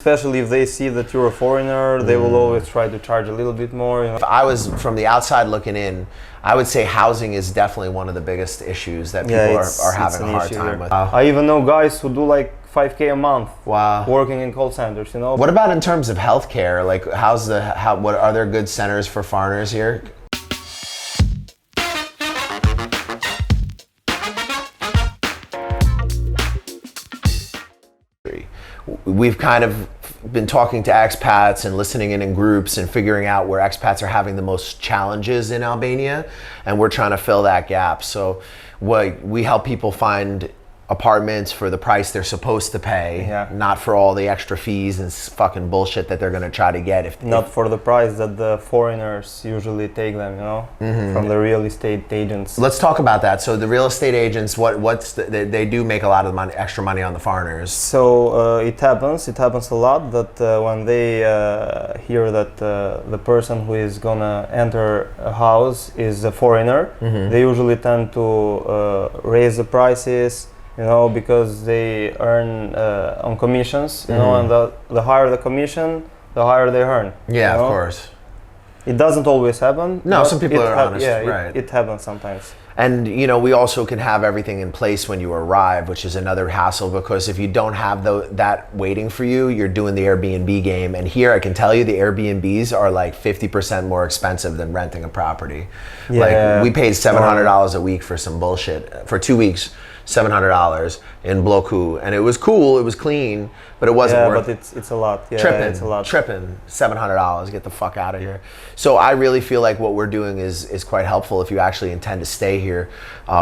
Especially if they see that you're a foreigner, they will always try to charge a little bit more. If I was from the outside looking in, I would say housing is definitely one of the biggest issues that people are having a hard time with. I even know guys who do like 5K a month. Wow. Working in call centers, you know. What about in terms of healthcare? Like, what are there good centers for foreigners here? We've kind of been talking to expats and listening in groups and figuring out where expats are having the most challenges in Albania, and we're trying to fill that gap. So we help people find apartments for the price they're supposed to pay, not for all the extra fees and fucking bullshit that they're going to try to get. Not for the price that the foreigners usually take them, you know, from the real estate agents. Let's talk about that. So the real estate agents, they do make a lot of money, extra money on the foreigners. So it happens a lot that when they hear that the person who is gonna enter a house is a foreigner, they usually tend to raise the prices, you know, because they earn on commissions, you know, and the higher the commission, the higher they earn. Yeah, you know? Of course. It doesn't always happen. No, some people are honest, right. It happens sometimes. And, you know, we also can have everything in place when you arrive, which is another hassle, because if you don't have that waiting for you, you're doing the Airbnb game. And here I can tell you the Airbnbs are like 50% more expensive than renting a property. Yeah. Like we paid $700 a week for some bullshit for 2 weeks. $700 in Bloku, and it was cool, it was clean, but it wasn't worth it. But it's a lot. Yeah, it's a lot. Tripping, $700, get the fuck out of here. So I really feel like what we're doing is quite helpful if you actually intend to stay here.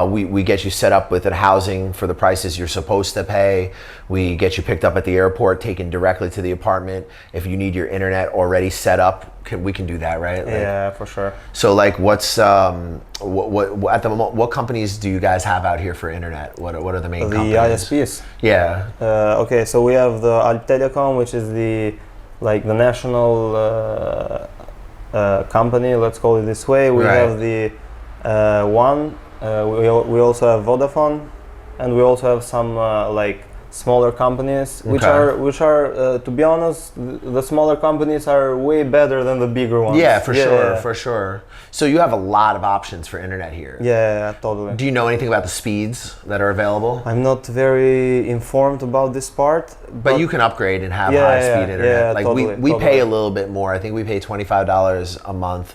We get you set up with a housing for the prices you're supposed to pay. We get you picked up at the airport, taken directly to the apartment. If you need your internet already set up, we can do that, right? Yeah, for sure. So like what's what at the moment, what companies do you guys have out here for internet? What are the main companies? The ISPs. Yeah. Okay, so we have the Alt Telecom, which is the national company, let's call it this way. We have the One. We also have Vodafone, and we also have some like smaller companies, which are to be honest, the smaller companies are way better than the bigger ones. Yeah, for sure. So you have a lot of options for internet here. Yeah, totally. Do you know anything about the speeds that are available? I'm not very informed about this part. But you can upgrade and have high-speed internet. Yeah, like totally, we pay a little bit more. I think we pay $25 a month.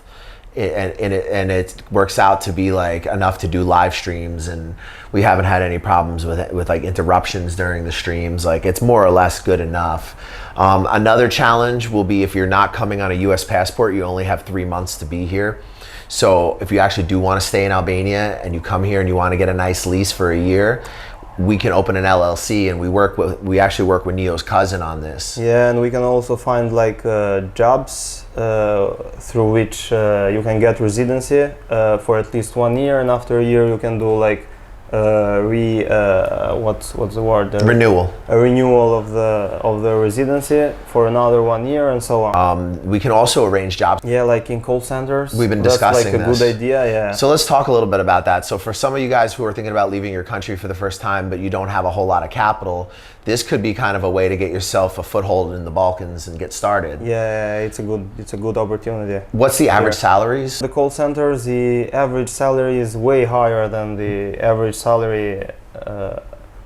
And it works out to be like enough to do live streams, and we haven't had any problems with like interruptions during the streams. Like it's more or less good enough. Another challenge will be if you're not coming on a US passport, you only have 3 months to be here. So if you actually do want to stay in Albania and you come here and you want to get a nice lease for a year, we can open an LLC, and we actually work with Neo's cousin on this. Yeah, and we can also find like jobs through which you can get residency for at least 1 year, and after a year you can do like what's the word? Renewal. A renewal of the residency for another 1 year, and so on. We can also arrange jobs. Yeah, like in call centers. We've been discussing That's like a good idea, yeah. So let's talk a little bit about that. So for some of you guys who are thinking about leaving your country for the first time, but you don't have a whole lot of capital, this could be kind of a way to get yourself a foothold in the Balkans and get started. Yeah, it's a good opportunity. What's the average salaries? The call centers, the average salary is way higher than the average salary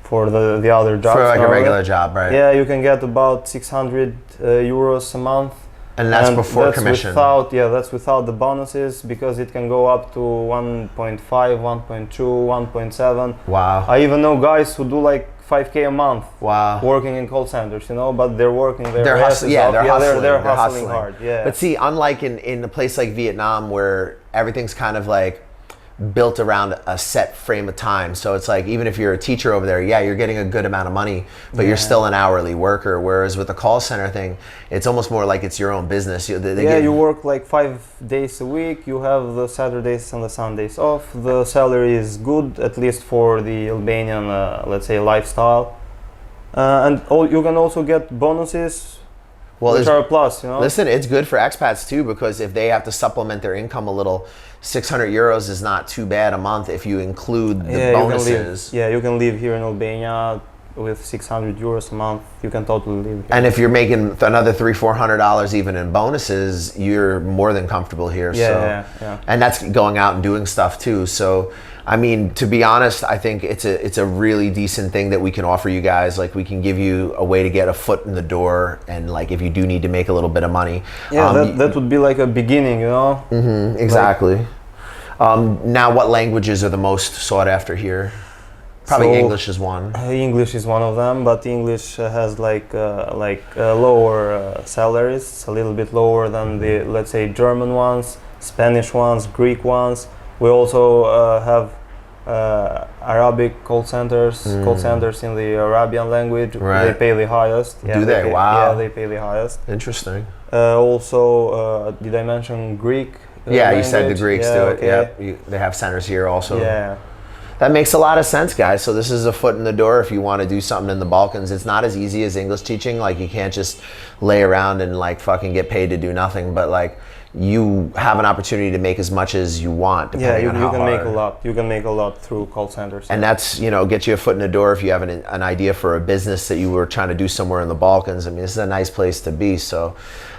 for the other jobs. For like a regular job, right? Yeah, you can get about 600 euros a month. And that's before commission. That's without the bonuses, because it can go up to 1.5, 1.2, 1.7. Wow. I even know guys who do like 5K a month. Wow. Working in call centers, you know, but they're working they're hustling. They're hustling hard. Yeah. But see, unlike in a place like Vietnam where everything's kind of like built around a set frame of time. So it's like, even if you're a teacher over there, yeah, you're getting a good amount of money, but you're still an hourly worker. Whereas with the call center thing, it's almost more like it's your own business. You work like 5 days a week. You have the Saturdays and the Sundays off. The salary is good, at least for the Albanian, let's say, lifestyle. And you can also get bonuses, which are a plus, you know? Listen, it's good for expats too, because if they have to supplement their income a little, 600 euros is not too bad a month if you include the bonuses. You can live here in Albania with 600 euros a month, you can totally live here. And if you're making another $300-400 even in bonuses, you're more than comfortable here. Yeah. And that's going out and doing stuff too. So, I mean, to be honest, I think it's a really decent thing that we can offer you guys. Like, we can give you a way to get a foot in the door, and like if you do need to make a little bit of money. Yeah, that would be like a beginning, you know. Mm-hmm, exactly. Now, what languages are the most sought after here? Probably English is one. English is one of them, but English has lower salaries. It's a little bit lower than the, let's say, German ones, Spanish ones, Greek ones. We also have Arabic call centers in the Arabian language. Right. They pay the highest. Yeah, do they? Wow. Yeah, they pay the highest. Interesting. Also, did I mention Greek? Yeah, language? You said the Greeks do it. Okay. Yeah, they have centers here also. Yeah. That makes a lot of sense, guys. So this is a foot in the door if you want to do something in the Balkans. It's not as easy as English teaching. Like, you can't just lay around and like fucking get paid to do nothing. But like, you have an opportunity to make as much as you want, depending on how can hard. make a lot. You can make a lot through call centers. And that's, get you a foot in the door if you have an idea for a business that you were trying to do somewhere in the Balkans. I mean, this is a nice place to be. So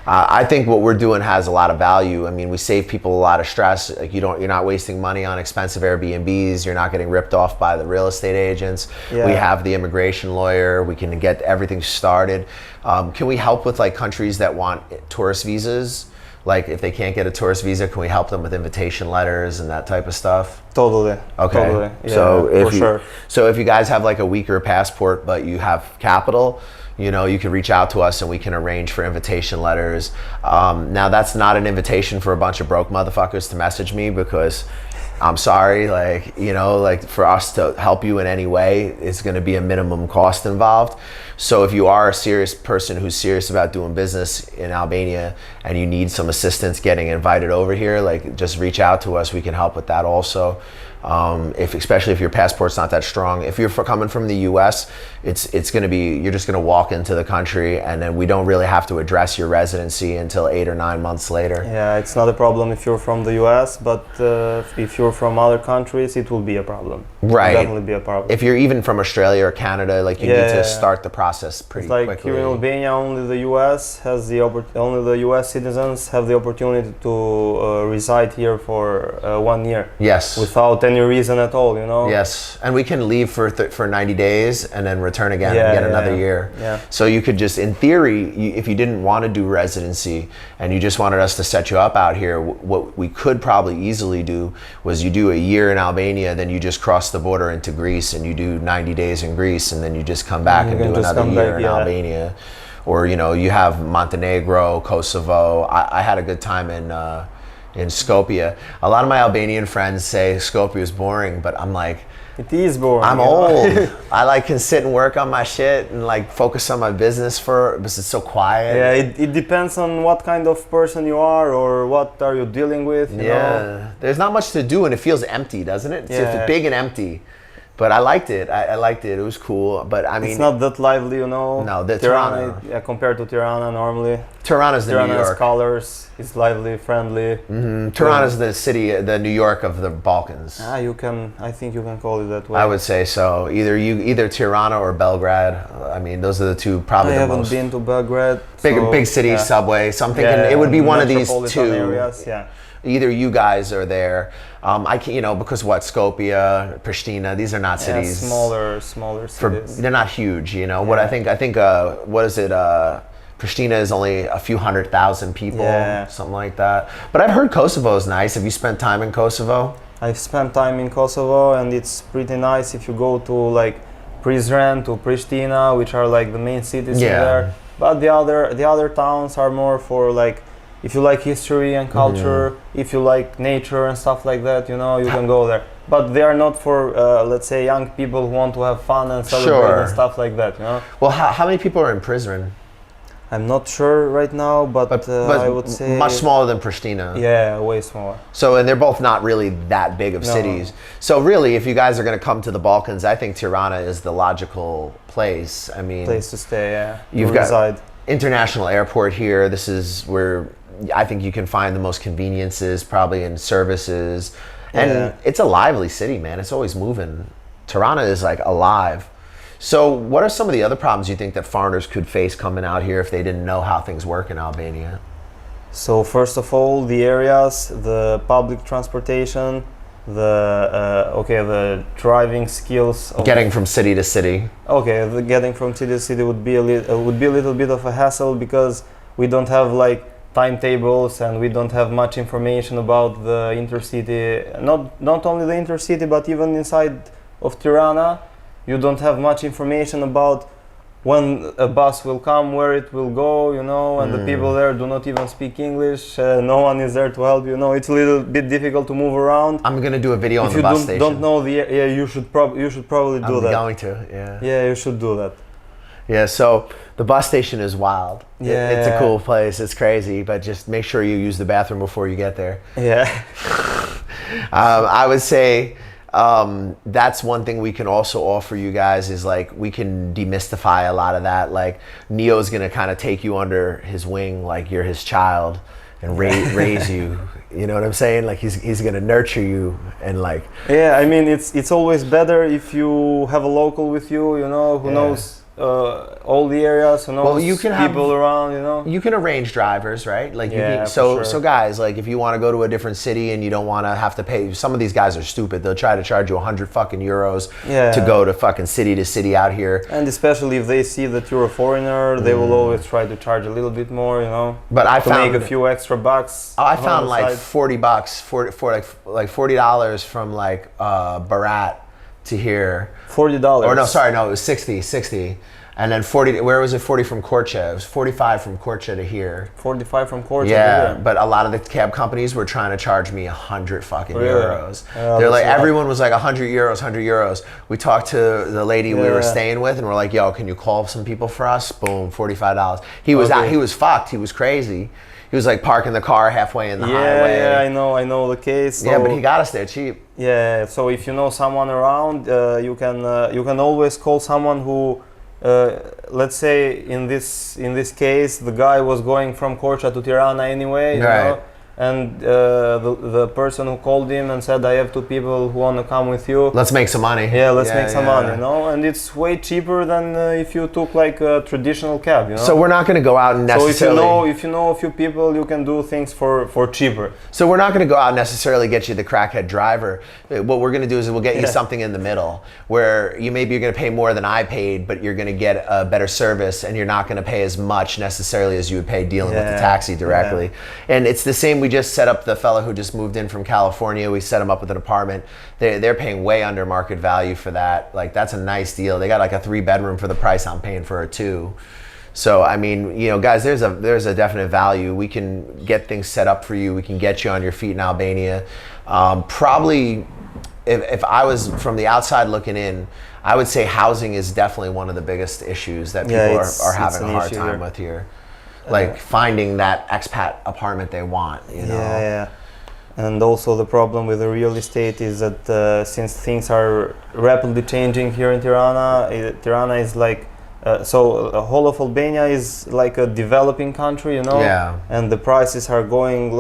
I think what we're doing has a lot of value. I mean, we save people a lot of stress. Like, you're not wasting money on expensive Airbnbs. You're not getting ripped off by the real estate agents. Yeah. We have the immigration lawyer. We can get everything started. Can we help with like countries that want tourist visas? Like, if they can't get a tourist visa, can we help them with invitation letters and that type of stuff? Totally. Okay. Totally. Yeah, so if you guys have like a weaker passport but you have capital, you can reach out to us and we can arrange for invitation letters. Now, that's not an invitation for a bunch of broke motherfuckers to message me, because I'm sorry, for us to help you in any way, it's going to be a minimum cost involved. So if you are a serious person who's serious about doing business in Albania and you need some assistance getting invited over here, like, just reach out to us. We can help with that also. Especially if your passport's not that strong. If you're coming from the U.S., it's going to be, you're just going to walk into the country, and then we don't really have to address your residency until 8 or 9 months later. Yeah, it's not a problem if you're from the U.S., but if you're from other countries, it will be a problem. Right. It will definitely be a problem. If you're even from Australia or Canada, like, you need to start the process pretty quickly. It's like here in Albania, only the U.S. only the U.S. citizens have the opportunity to reside here for 1 year. Yes. Without any reason at all, Yes, and we can leave for 90 days and then return again and get another year. Yeah. So you could just, in theory, if you didn't want to do residency and you just wanted us to set you up out here, what we could probably easily do was you do a year in Albania, then you just cross the border into Greece and you do 90 days in Greece, and then you just come back and do another year in Albania. Or, you have Montenegro, Kosovo. I had a good time in Skopje. A lot of my Albanian friends say Skopje is boring, but I'm like, it is boring. I'm old. I can sit and work on my shit and focus on my business because it's so quiet. Yeah, it depends on what kind of person you are or what are you dealing with. You know? There's not much to do and it feels empty, doesn't it? It's big and empty. But I liked it. I liked it. It was cool. But I mean, it's not that lively, No, Tirana. Yeah, compared to Tirana normally. Tirana's the New York. Tirana's colors. It's lively, friendly. Mm-hmm. Tirana's the city, the New York of the Balkans. I think you can call it that way. I would say so. Either Tirana or Belgrade. I mean, those are the two probably the most. I haven't been to Belgrade. Big city, subway. So I'm thinking it would be one of these two areas. Yeah. Either you guys are there. I can't, because Skopje, Pristina, these are not cities. Smaller cities. They're not huge, What I think, what is it? Pristina is only a few 100,000 people, something like that. But I've heard Kosovo is nice. Have you spent time in Kosovo? I've spent time in Kosovo, and it's pretty nice if you go to Prizren, to Pristina, which are the main cities in there. But the other towns are more for if you like history and culture, if you like nature and stuff like that, you can go there. But they are not for, let's say, young people who want to have fun and celebrate and stuff like that, Well, how many people are in Prizren? I'm not sure right now, but I would say much smaller than Pristina. Yeah, way smaller. So, and they're both not really that big of cities. So really, if you guys are going to come to the Balkans, I think Tirana is the logical place. I mean, place to stay. Yeah, you've got international airport here. This is where I think you can find the most conveniences, probably in services, and it's a lively city, man. It's always moving. Tirana is alive. So what are some of the other problems you think that foreigners could face coming out here if they didn't know how things work in Albania? So first of all, the areas, the public transportation, the driving skills. Getting from city to city. Okay, the getting from city to city would be a little bit of a hassle because we don't have like timetables and we don't have much information about the intercity. Not only the intercity, but even inside of Tirana, you don't have much information about when a bus will come, where it will go, and the people there do not even speak English. No one is there to help you. It's a little bit difficult to move around. I'm gonna do a video on the bus station. If you don't know you should probably do that. I'm going to, yeah. Yeah, you should do that. Yeah, so the bus station is wild. Yeah. It's a cool place. It's crazy, but just make sure you use the bathroom before you get there. Yeah. I would say that's one thing we can also offer you guys is like we can demystify a lot of that. Like Neo's gonna kind of take you under his wing like you're his child and raise you. You know what I'm saying? Like he's gonna nurture you and like. Yeah, I mean it's always better if you have a local with you, who knows all the areas, who knows people around, You can arrange drivers, right? Like so guys, like if you want to go to a different city and you don't want to have to pay, some of these guys are stupid. They'll try to charge you 100 fucking euros to go to fucking city to city out here. And especially if they see that you're a foreigner, they will always try to charge a little bit more, But I found make a few extra bucks. I found like $40 for like $40 from like Barat to here. $40. Or no, sorry, no, it was 60. And then 40, where was it 40 from Korcha? It was 45 from Korcha to here. 45 from Korcha yeah, to here. But a lot of the cab companies were trying to charge me 100 fucking euros. Yeah, they're like, everyone was like 100 euros. We talked to the lady we were staying with and we're like, yo, can you call some people for us? Boom, $45. He was fucked, he was crazy. He was like parking the car halfway in the highway. Yeah, I know the case. So, yeah, but he got us there cheap. Yeah, so if you know someone around, you can always call someone who, let's say in this case, the guy was going from Korcha to Tirana anyway, you know, and the person who called him and said, I have two people who want to come with you. Let's make some money. Yeah, let's make some money, and it's way cheaper than if you took like a traditional cab, So we're not going to go out and necessarily... So if you know a few people, you can do things for cheaper. So we're not going to go out and necessarily get you the crackhead driver. What we're going to do is we'll get you something in the middle where you're going to pay more than I paid, but you're going to get a better service and you're not going to pay as much necessarily as you would pay dealing with the taxi directly. And it's the same. We just set up the fella who just moved in from California. We set him up with an apartment. They're paying way under market value for that. Like that's a nice deal. They got like a 3-bedroom for the price I'm paying for a 2. So I mean, guys, there's a definite value. We can get things set up for you. We can get you on your feet in Albania. Probably, if I was from the outside looking in, I would say housing is definitely one of the biggest issues that people are having a hard time with here. Like finding that expat apartment they want, Yeah. And also the problem with the real estate is that since things are rapidly changing here in Tirana, Tirana is like, so the whole of Albania is like a developing country, Yeah. And the prices are going,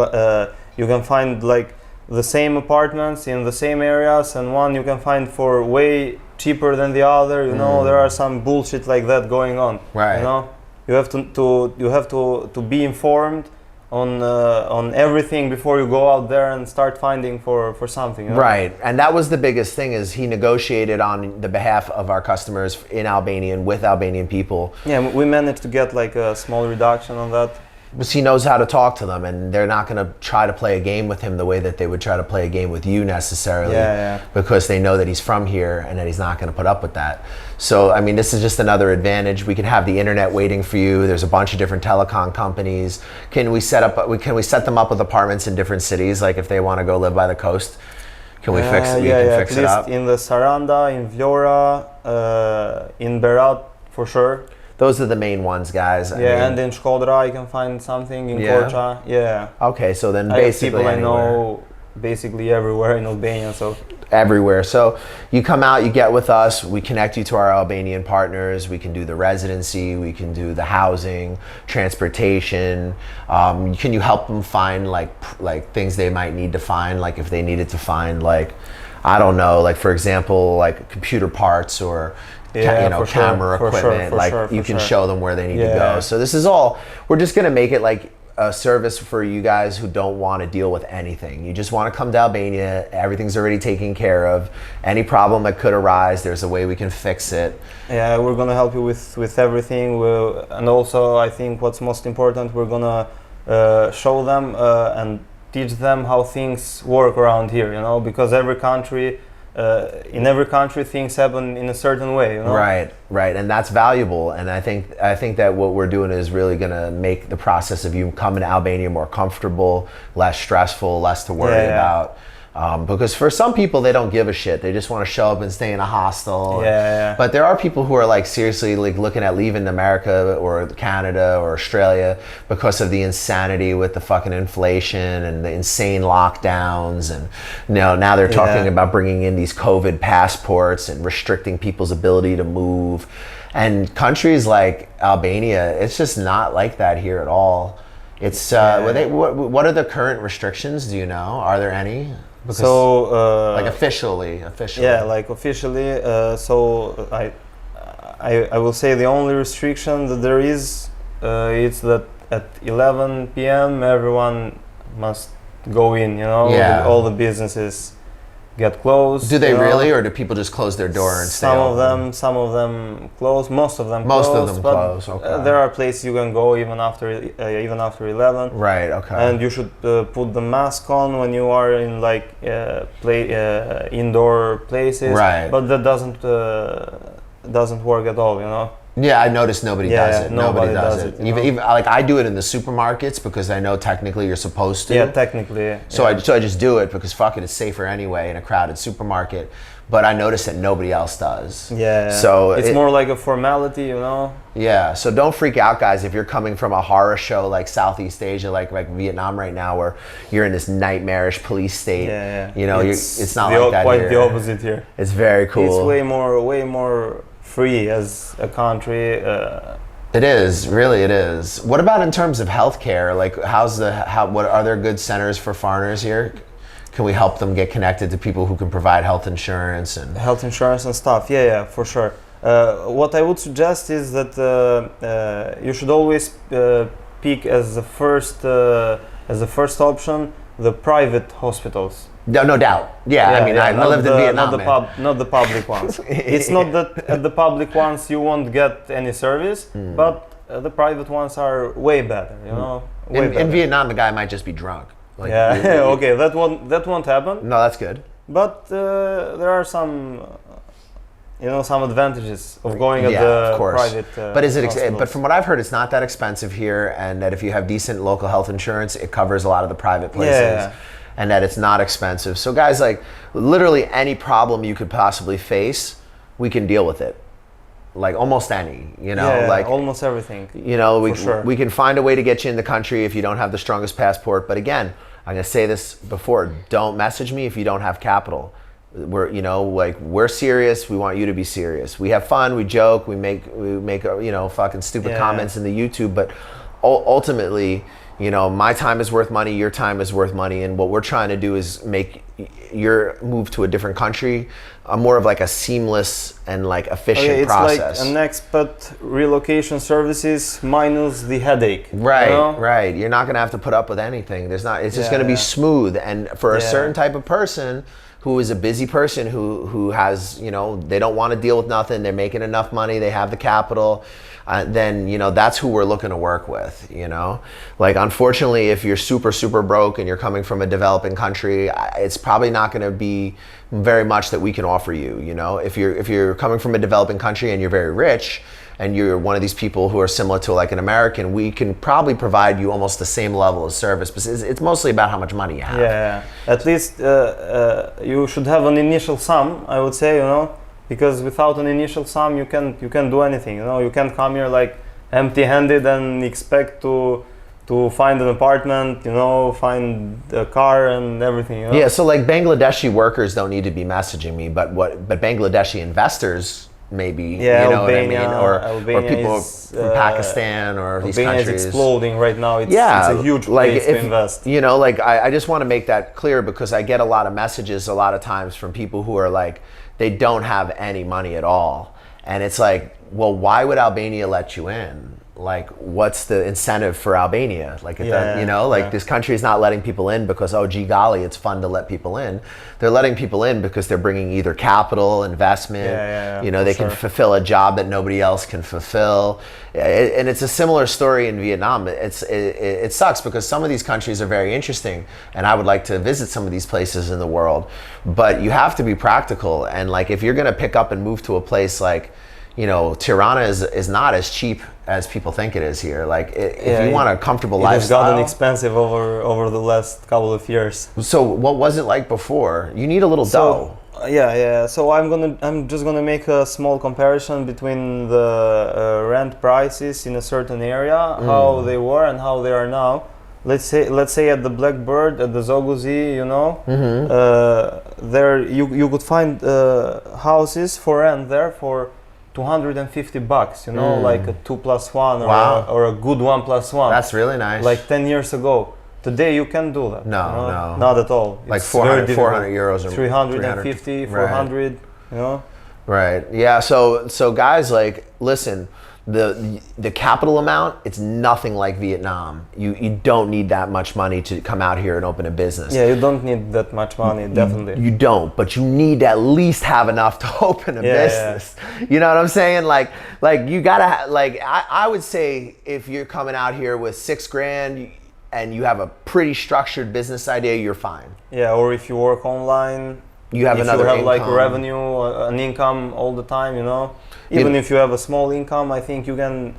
you can find like the same apartments in the same areas, and one you can find for way cheaper than the other, There are some bullshit like that going on, right? You have to be informed on everything before you go out there and start finding for something. Right, and that was the biggest thing is he negotiated on the behalf of our customers in Albanian with Albanian people. Yeah, we managed to get like a small reduction on that. Because he knows how to talk to them, and they're not going to try to play a game with him the way that they would try to play a game with you necessarily, because they know that he's from here and that he's not going to put up with that. So, I mean, this is just another advantage. We can have the internet waiting for you. There's a bunch of different telecom companies. Can we set them up with apartments in different cities, like if they want to go live by the coast? Can we fix it? Fix it up? In the Saranda, in Vlora, in Berat, for sure. Those are the main ones, guys. I mean, and in Shkodra you can find something, in Korcha. Yeah. Okay, so then I basically have people I know basically everywhere in Albania, so everywhere. So you come out, you get with us, we connect you to our Albanian partners, we can do the residency, we can do the housing, transportation. Can you help them find like things they might need to find, like if they needed to find like, I don't know, like for example, like computer parts or camera equipment. You can show them where they need to go. So this is all, we're just gonna make it like a service for you guys who don't want to deal with anything. You just want to come to Albania, everything's already taken care of. Any problem that could arise, there's a way we can fix it. Yeah, we're gonna help you with everything. And also, I think what's most important, we're gonna show them and teach them how things work around here, because in every country things happen in a certain way, Right, and that's valuable. And I think that what we're doing is really going to make the process of you coming to Albania more comfortable, less stressful, less to worry about. Because for some people, they don't give a shit. They just want to show up and stay in a hostel. But there are people who are like seriously like looking at leaving America or Canada or Australia because of the insanity with the fucking inflation and the insane lockdowns. And now they're talking about bringing in these COVID passports and restricting people's ability to move. And countries like Albania, it's just not like that here at all. It's what are the current restrictions? Do you know? Are there any? Because, like officially. Yeah, like officially. So I will say the only restriction that there is, it's that at 11 p.m. everyone must go in. All the businesses get closed. Do they really, or do people just close their door and stay open? Some of them close. Most of them close. Okay. There are places you can go even after 11. Right. Okay. And you should put the mask on when you are in like indoor places. Right. But that doesn't work at all. Yeah, I noticed nobody does it. Nobody does it. Even like I do it in the supermarkets because I know technically you're supposed to. Yeah, technically. So I just do it because fuck it, it's safer anyway in a crowded supermarket. But I noticed that nobody else does. Yeah. So it's more like a formality, Yeah. So don't freak out, guys, if you're coming from a horror show like Southeast Asia, like Vietnam right now, where you're in this nightmarish police state. Yeah. It's not like that quite here. the opposite here. It's very cool. It's way more free as a country. It is, really it is. What about in terms of healthcare? Like what are there good centers for foreigners here? Can we help them get connected to people who can provide health insurance and stuff? Yeah, for sure. What I would suggest is that you should always pick as the first option the private hospitals. No doubt. Yeah, I mean, I lived in Vietnam. Not the public ones. It's not that at the public ones you won't get any service, but the private ones are way better. In Vietnam, the guy might just be drunk. Like, okay, that won't happen. No, that's good. But there are some advantages of going at the private. But but from what I've heard, it's not that expensive here, and that if you have decent local health insurance, it covers a lot of the private places. Yeah. And that it's not expensive. So guys, like literally any problem you could possibly face, we can deal with it. Like almost any, like almost everything. We can find a way to get you in the country if you don't have the strongest passport. But again, I'm gonna say this before, don't message me if you don't have capital. We're serious. We want you to be serious. We have fun, we joke, we make fucking stupid comments in the YouTube, but ultimately, my time is worth money, your time is worth money, and what we're trying to do is make your move to a different country more of like a seamless and like efficient process. It's like an expat relocation services minus the headache. Right. You're not gonna have to put up with anything. It's just gonna be smooth. And for a certain type of person who is a busy person who has, they don't want to deal with nothing, they're making enough money, they have the capital, then that's who we're looking to work with. Like unfortunately, if you're super super broke and you're coming from a developing country, it's probably not going to be very much that we can offer you. If you're coming from a developing country and you're very rich and you're one of these people who are similar to like an American, we can probably provide you almost the same level of service, but it's mostly about how much money you have. Yeah, at least you should have an initial sum, I would say, because without an initial sum you can't do anything. You can't come here like empty-handed and expect to find an apartment, find a car and everything. Yeah, so like Bangladeshi workers don't need to be messaging me, but Bangladeshi investors maybe, Albania, what I mean, or people is, from Pakistan or these Albania countries. is exploding right now. It's a huge place to invest. I just want to make that clear because I get a lot of messages a lot of times from people who are like, they don't have any money at all. And it's like, well, why would Albania let you in? Like, what's the incentive for Albania? Like, you know, like this country is not letting people in because, oh, gee golly, it's fun to let people in. They're letting people in because they're bringing either capital, investment, you know, they can fulfill a job that nobody else can fulfill. And it's a similar story in Vietnam. It sucks because some of these countries are very interesting and I would like to visit some of these places in the world, but you have to be practical. And like, if you're going to pick up and move to a place like, you know, Tirana is not as cheap as people think it is here. Like, if you want a comfortable lifestyle, it's gotten expensive over the last couple of years. So, what was it like before? You need a little dough. So I'm just gonna make a small comparison between the rent prices in a certain area, how they were and how they are now. Let's say at the Blackbird, at the Zoguzi, you know, there you could find houses for rent there for $250, you know, like a 2+1 or a good 1+1. That's really nice. Like 10 years ago. Today you can't do that. No, you know? no. Not at all. Like 400 euros or 350, 400, you know? Right. Yeah, so guys, like, listen, the capital amount, it's nothing like Vietnam. You don't need that much money to come out here and open a business. Yeah, you don't need that much money, definitely. You don't, but you need to at least have enough to open a business. You know what I'm saying? Like you gotta, like, I would say if you're coming out here with $6,000 and you have a pretty structured business idea, you're fine. Yeah, or if you work online, you have if another you have income. Like revenue, an income all the time, you know. Even if you have a small income, I think you can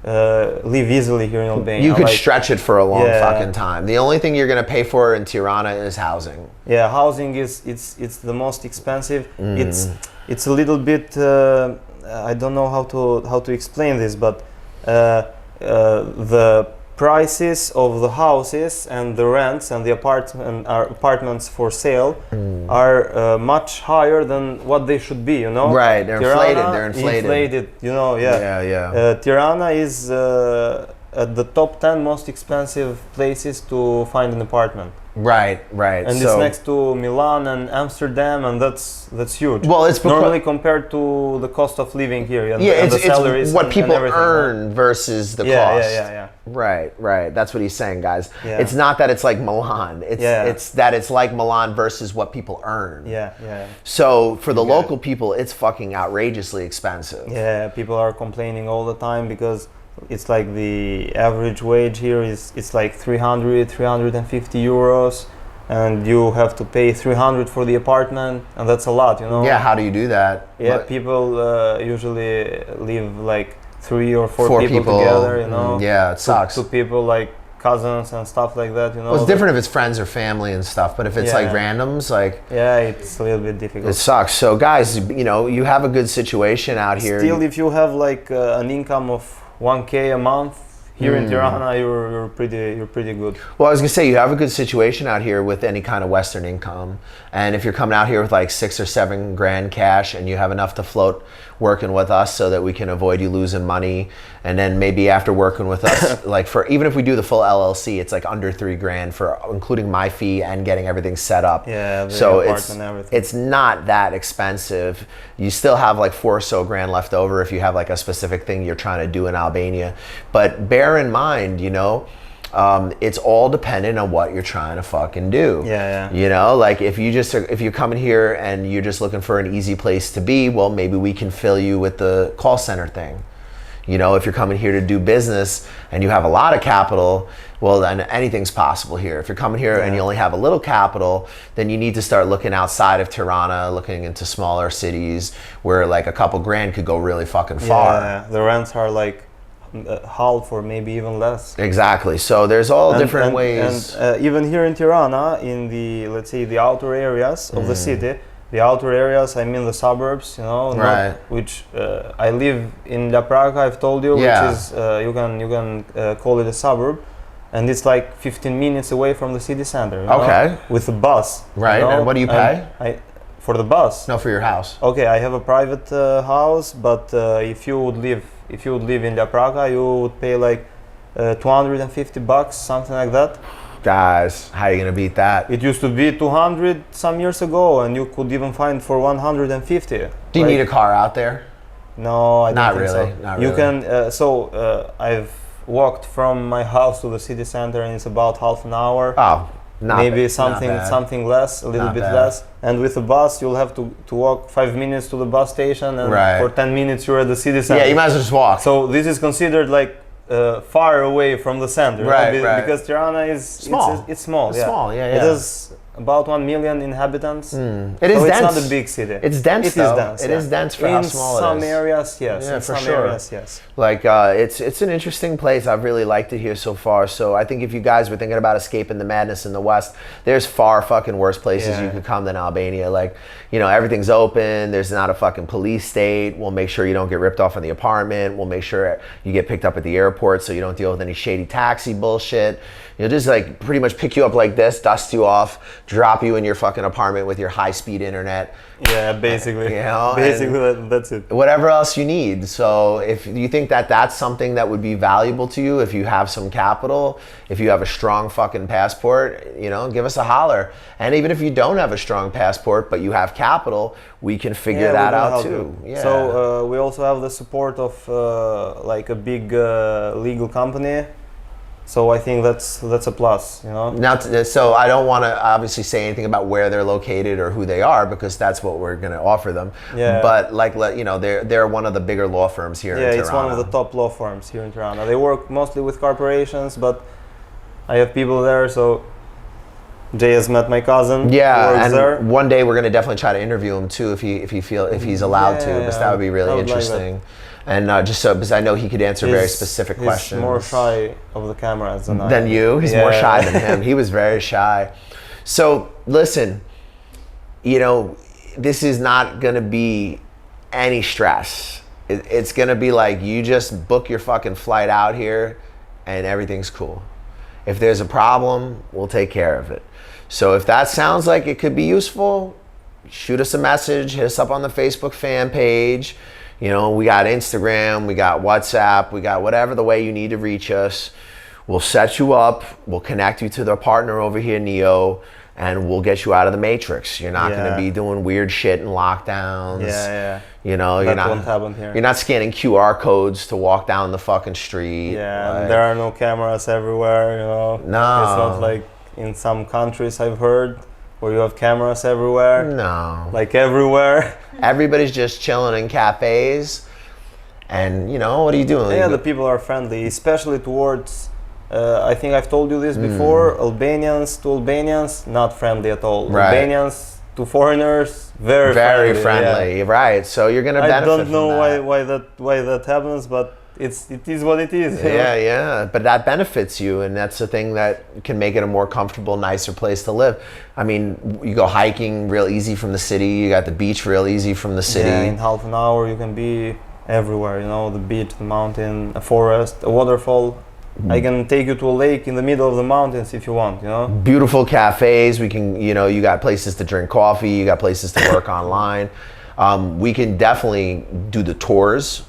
live easily here in Albania. You could stretch it for a long fucking time. The only thing you're gonna pay for in Tirana is housing. Yeah, housing it's the most expensive. It's a little bit I don't know how to explain this, but the prices of the houses and the rents and the apartments for sale are much higher than what they should be, you know? Right, they're Tirana, inflated. You know, Tirana is at the top 10 most expensive places to find an apartment. Right. And it's next to Milan and Amsterdam, and that's huge. Well, it's normally compared to the cost of living here. And the salaries it's what people earn versus the cost. Yeah. Right. That's what he's saying, guys. Yeah. It's not that it's like Milan. It's that it's like Milan versus what people earn. Yeah. So for the local people, it's fucking outrageously expensive. Yeah, people are complaining all the time because it's like the average wage here it's like 350 euros, and you have to pay 300 for the apartment, and that's a lot, you know. Yeah, how do you do that? Yeah, people usually live like 3 or 4 people together, you know. Yeah, it sucks. Two people, like cousins and stuff like that, you know. Well, it's different if it's friends or family and stuff, but if it's like randoms, like, it's a little bit difficult. It sucks. So guys, you know, you have a good situation out here. Still, if you have like an income of 1K a month here in Tirana, you're pretty good. Well, I was gonna say, you have a good situation out here with any kind of Western income, and if you're coming out here with like 6 or 7 grand cash, and you have enough to float working with us so that we can avoid you losing money, and then maybe after working with us, like for even if we do the full LLC, it's like under 3 grand for including my fee and getting everything set up. Yeah, so everything. It's not that expensive. You still have like 4 or so grand left over if you have like a specific thing you're trying to do in Albania, but bear in mind, you know, it's all dependent on what you're trying to fucking do. Yeah. You know, like if you're coming here and you're just looking for an easy place to be, well, maybe we can fill you with the call center thing. You know, if you're coming here to do business and you have a lot of capital, well, then anything's possible here. If you're coming here and you only have a little capital, then you need to start looking outside of Tirana, looking into smaller cities where like a couple grand could go really fucking far. Yeah, the rents are like half or maybe even less. Exactly. So there's all different ways. And even here in Tirana, in the, let's say, the outer areas of the city, the outer areas, I mean the suburbs, you know, which I live in La Praga, I've told you, which is you can call it a suburb, and it's like 15 minutes away from the city center. You know, with a bus. Right. You know? And what do you pay? For the bus? No, for your house. Okay, I have a private house, but if you would live in La Praga, you would pay like $250, something like that. Guys, how are you gonna beat that? It used to be 200 some years ago, and you could even find for 150. Do you need a car out there? No, I don't Not think really. so. Not You really. can. I've walked from my house to the city center, and it's about half an hour. Oh, not Maybe not something bad. something less, a little Not bit bad. less. And with the bus, you'll have to walk 5 minutes to the bus station, and Right. for 10 minutes you're at the city center. Yeah, you might as well just walk. So this is considered like far away from the center, you know, Right, right. because Tirana is Small. It's small. It's yeah. small, yeah, It yeah. has about 1 million inhabitants. It is So dense. it's not a big city. It's dense, It though. is dense. It yeah. is dense for in how small it is. some areas, yes. Yeah, in for some sure. areas, yes. Like it's an interesting place. I've really liked it here so far. So I think if you guys were thinking about escaping the madness in the West, there's far fucking worse places Yeah. you could come than Albania. Like, you know, everything's open. There's not a fucking police state. We'll make sure you don't get ripped off in the apartment. We'll make sure you get picked up at the airport so you don't deal with any shady taxi bullshit. You'll just like pretty much pick you up like this, dust you off, drop you in your fucking apartment with your high-speed internet. Yeah, basically. You know, basically, that's it. Whatever else you need. So if you think that that's something that would be valuable to you, if you have some capital, if you have a strong fucking passport, you know, give us a holler. And even if you don't have a strong passport, but you have capital, we can figure Yeah, that we're gonna out help too. you. Yeah. So we also have the support of like a big legal company. So I think that's a plus, you know. Now, so I don't want to obviously say anything about where they're located or who they are because that's what we're going to offer them. Yeah. But like, you know, they're one of the bigger law firms here in Tirana. Yeah, it's one of the top law firms here in Tirana. They work mostly with corporations, but I have people there. So Jay has met my cousin. who Yeah, works and there. one day we're going to definitely try to interview him too if he's allowed to, because that would be really I would like that. interesting. And just so because I know he could answer very He's- specific he's questions. more shy of the cameras than I Than am. you. He's Yeah. more shy than him. He was very shy. So listen, you know, this is not going to be any stress. It's going to be like you just book your fucking flight out here and everything's cool. If there's a problem, we'll take care of it. So if that sounds like it could be useful, shoot us a message, hit us up on the Facebook fan page. You know, we got Instagram, we got WhatsApp, we got whatever the way you need to reach us. We'll set you up, we'll connect you to the partner over here, Neo, and we'll get you out of the matrix. You're not going Yeah. to be doing weird shit and lockdowns. Yeah. You know, That you're not won't happen here. You're not scanning QR codes to walk down the fucking street. Yeah, like- and there are no cameras everywhere, you know. No. It's not like in some countries I've heard where you have cameras everywhere. No. Like everywhere. Everybody's just chilling in cafes. And, you know, what are you doing? Yeah, the people are friendly, especially towards, I think I've told you this before, Albanians to Albanians, not friendly at all. Right. Albanians to foreigners, very friendly. yeah. Right. So you're going to I benefit don't from know that. why that happens, but it is what it is. you know? Yeah, but that benefits you, and that's the thing that can make it a more comfortable, nicer place to live. I mean, you go hiking real easy from the city, you got the beach real easy from the city. Yeah, in half an hour you can be everywhere, you know, the beach, the mountain, a forest, a waterfall. I can take you to a lake in the middle of the mountains if you want, you know. Beautiful cafes. We can, you know, you got places to drink coffee, you got places to work online. We can definitely do the tours.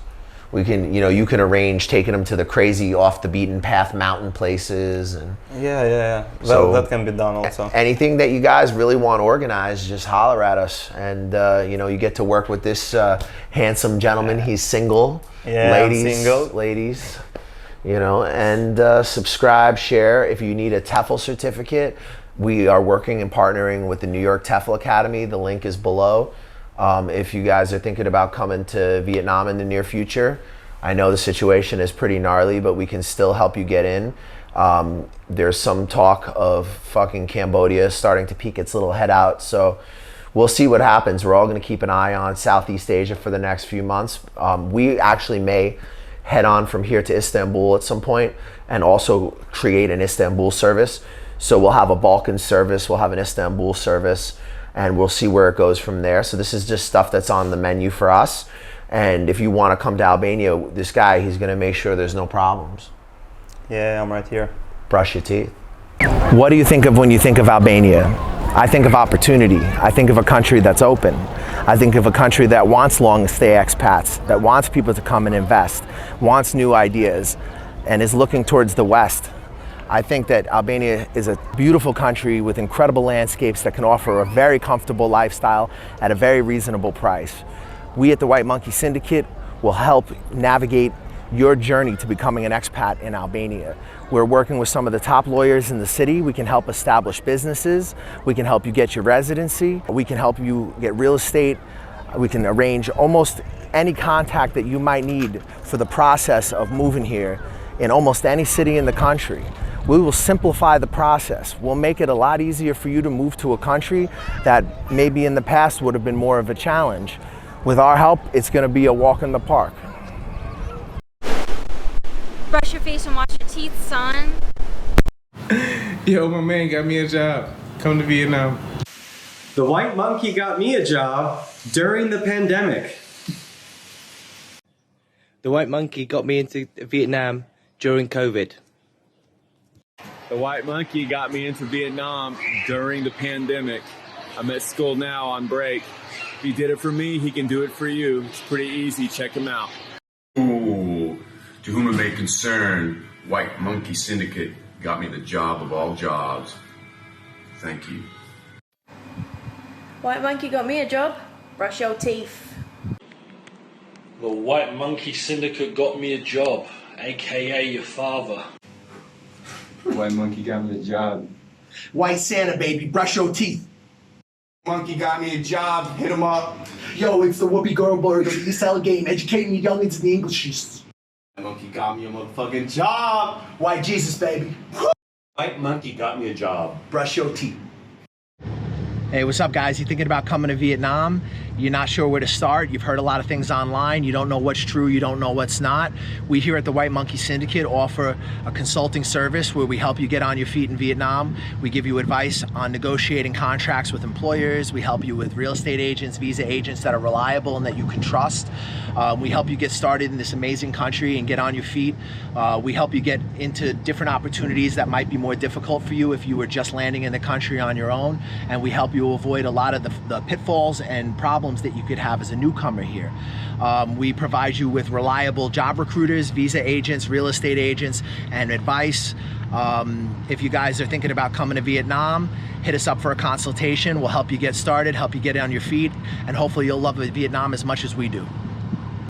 We can, you know, you can arrange taking them to the crazy off the beaten path mountain places. And Yeah. So- that can be done also. anything that you guys really want organized, just holler at us. And, you know, you get to work with this handsome gentleman. He's single. Yeah, I'm single. Ladies, you know, and subscribe, share. If you need a TEFL certificate, we are working and partnering with the New York TEFL Academy. The link is below. If you guys are thinking about coming to Vietnam in the near future, I know the situation is pretty gnarly, but we can still help you get in. There's some talk of fucking Cambodia starting to peek its little head out. So we'll see what happens. We're all going to keep an eye on Southeast Asia for the next few months. We actually may head on from here to Istanbul at some point and also create an Istanbul service. So we'll have a Balkan service, we'll have an Istanbul service, and we'll see where it goes from there. So this is just stuff that's on the menu for us. And if you want to come to Albania, this guy, he's going to make sure there's no problems. Yeah, I'm right here. Brush your teeth. What do you think of when you think of Albania? I think of opportunity. I think of a country that's open. I think of a country that wants long-stay expats, that wants people to come and invest, wants new ideas, and is looking towards the West. I think that Albania is a beautiful country with incredible landscapes that can offer a very comfortable lifestyle at a very reasonable price. We at the White Monkey Syndicate, will help navigate your journey to becoming an expat in Albania. We're working with some of the top lawyers in the city. We can help establish businesses. We can help you get your residency. We can help you get real estate. We can arrange almost any contact that you might need for the process of moving here in almost any city in the country. We will simplify the process. We'll make it a lot easier for you to move to a country that maybe in the past would have been more of a challenge. With our help, it's going to be a walk in the park. Brush your face and wash your teeth, son. Yo, my man got me a job. Come to Vietnam. The white monkey got me a job during the pandemic. The white monkey got me into Vietnam during COVID. The white monkey got me into Vietnam during the pandemic. I'm at school now on break. If he did it for me, he can do it for you. It's pretty easy. Check him out. Ooh, to whom it may concern, White Monkey Syndicate got me the job of all jobs. Thank you. White monkey got me a job. Brush your teeth. The White Monkey Syndicate got me a job, aka your father. White monkey got me a job. White Santa, baby, brush your teeth. Monkey got me a job, hit him up. Yo, it's the Whoopi Goldberg of the East LA game, educating you youngins in the Englishes. Monkey got me a motherfucking job. White Jesus, baby. White monkey got me a job. Brush your teeth. Hey, what's up, guys? You thinking about coming to Vietnam? You're not sure where to start? You've heard a lot of things online. You don't know what's true. You don't know what's not. We here at the White Monkey Syndicate offer a consulting service where we help you get on your feet in Vietnam. We give you advice on negotiating contracts with employers. We help you with real estate agents, visa agents that are reliable and that you can trust. We help you get started in this amazing country and get on your feet. We help you get into different opportunities that might be more difficult for you if you were just landing in the country on your own. And we help you avoid a lot of the pitfalls and problems that you could have as a newcomer here. We provide you with reliable job recruiters, visa agents, real estate agents, and advice. If you guys are thinking about coming to Vietnam, hit us up for a consultation. We'll help you get started, help you get on your feet, and hopefully you'll love Vietnam as much as we do.